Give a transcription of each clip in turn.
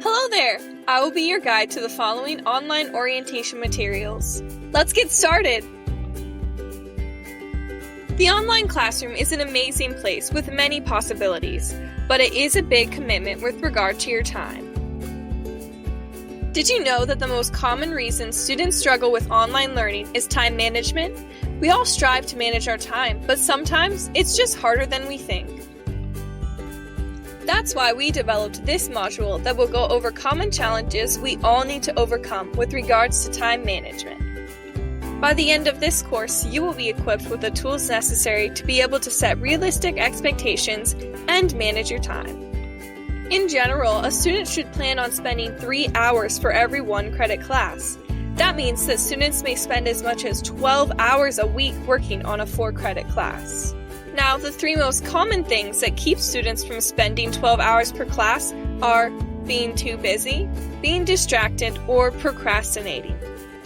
Hello there! I will be your guide to the following online orientation materials. Let's get started! The online classroom is an amazing place with many possibilities, but it is a big commitment with regard to your time. Did you know that the most common reason students struggle with online learning is time management? We all strive to manage our time, but sometimes it's just harder than we think. That's why we developed this module that will go over common challenges we all need to overcome with regards to time management. By the end of this course, you will be equipped with the tools necessary to be able to set realistic expectations and manage your time. In general, a student should plan on spending 3 hours for every 1 credit class. That means that students may spend as much as 12 hours a week working on a 4-credit class. Now, the 3 most common things that keep students from spending 12 hours per class are being too busy, being distracted, or procrastinating.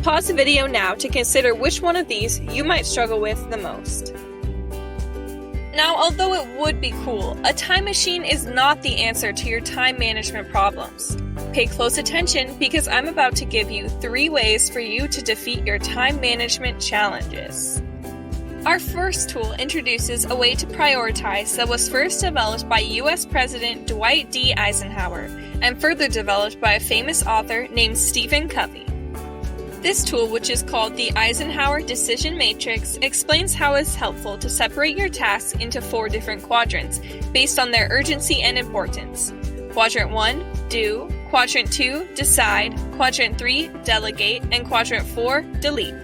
Pause the video now to consider which one of these you might struggle with the most. Now, although it would be cool, a time machine is not the answer to your time management problems. Pay close attention because I'm about to give you 3 ways for you to defeat your time management challenges. Our first tool introduces a way to prioritize that was first developed by U.S. President Dwight D. Eisenhower and further developed by a famous author named Stephen Covey. This tool, which is called the Eisenhower Decision Matrix, explains how it's helpful to separate your tasks into 4 different quadrants based on their urgency and importance. Quadrant 1, do, Quadrant 2, decide, Quadrant 3, delegate, and Quadrant 4, delete.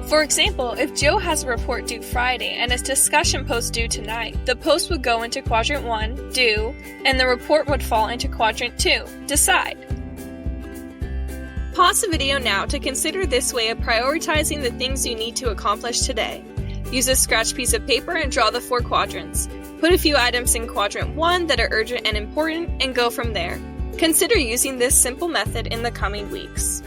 For example, if Joe has a report due Friday and a discussion post due tonight, the post would go into Quadrant 1, do, and the report would fall into Quadrant 2, decide. Pause the video now to consider this way of prioritizing the things you need to accomplish today. Use a scratch piece of paper and draw the 4 quadrants. Put a few items in Quadrant 1 that are urgent and important and go from there. Consider using this simple method in the coming weeks.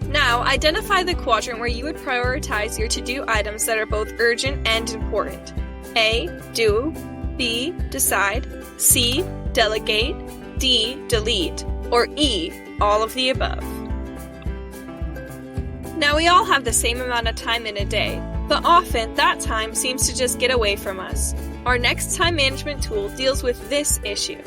Now, identify the quadrant where you would prioritize your to-do items that are both urgent and important. A. Do. B. Decide. C. Delegate. D. Delete. Or E. All of the above. Now, we all have the same amount of time in a day, but often that time seems to just get away from us. Our next time management tool deals with this issue.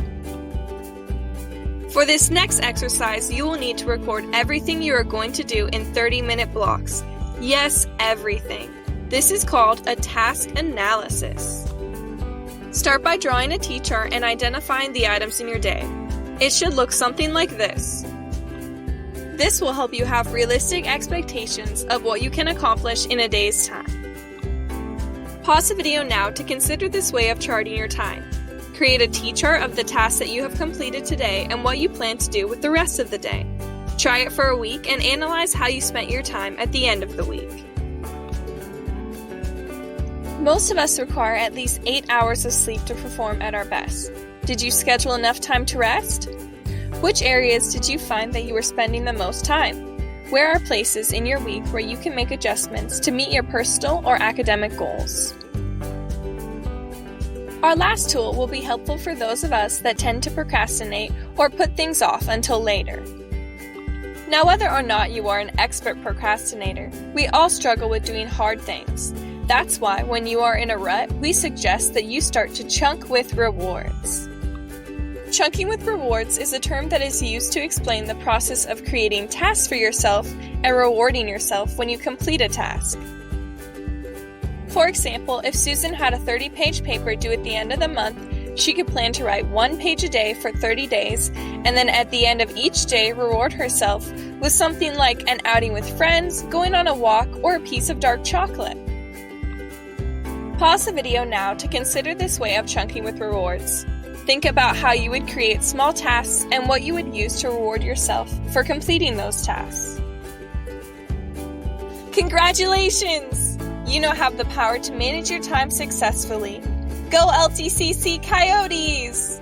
For this next exercise, you will need to record everything you are going to do in 30-minute blocks. Yes, everything. This is called a task analysis. Start by drawing a T-chart and identifying the items in your day. It should look something like this. This will help you have realistic expectations of what you can accomplish in a day's time. Pause the video now to consider this way of charting your time. Create a T-chart of the tasks that you have completed today and what you plan to do with the rest of the day. Try it for a week and analyze how you spent your time at the end of the week. Most of us require at least 8 hours of sleep to perform at our best. Did you schedule enough time to rest? Which areas did you find that you were spending the most time? Where are places in your week where you can make adjustments to meet your personal or academic goals? Our last tool will be helpful for those of us that tend to procrastinate or put things off until later. Now, whether or not you are an expert procrastinator, we all struggle with doing hard things. That's why when you are in a rut, we suggest that you start to chunk with rewards. Chunking with rewards is a term that is used to explain the process of creating tasks for yourself and rewarding yourself when you complete a task. For example, if Susan had a 30-page paper due at the end of the month, she could plan to write 1 page a day for 30 days, and then at the end of each day reward herself with something like an outing with friends, going on a walk, or a piece of dark chocolate. Pause the video now to consider this way of chunking with rewards. Think about how you would create small tasks and what you would use to reward yourself for completing those tasks. Congratulations! You now have the power to manage your time successfully. Go LTCC Coyotes!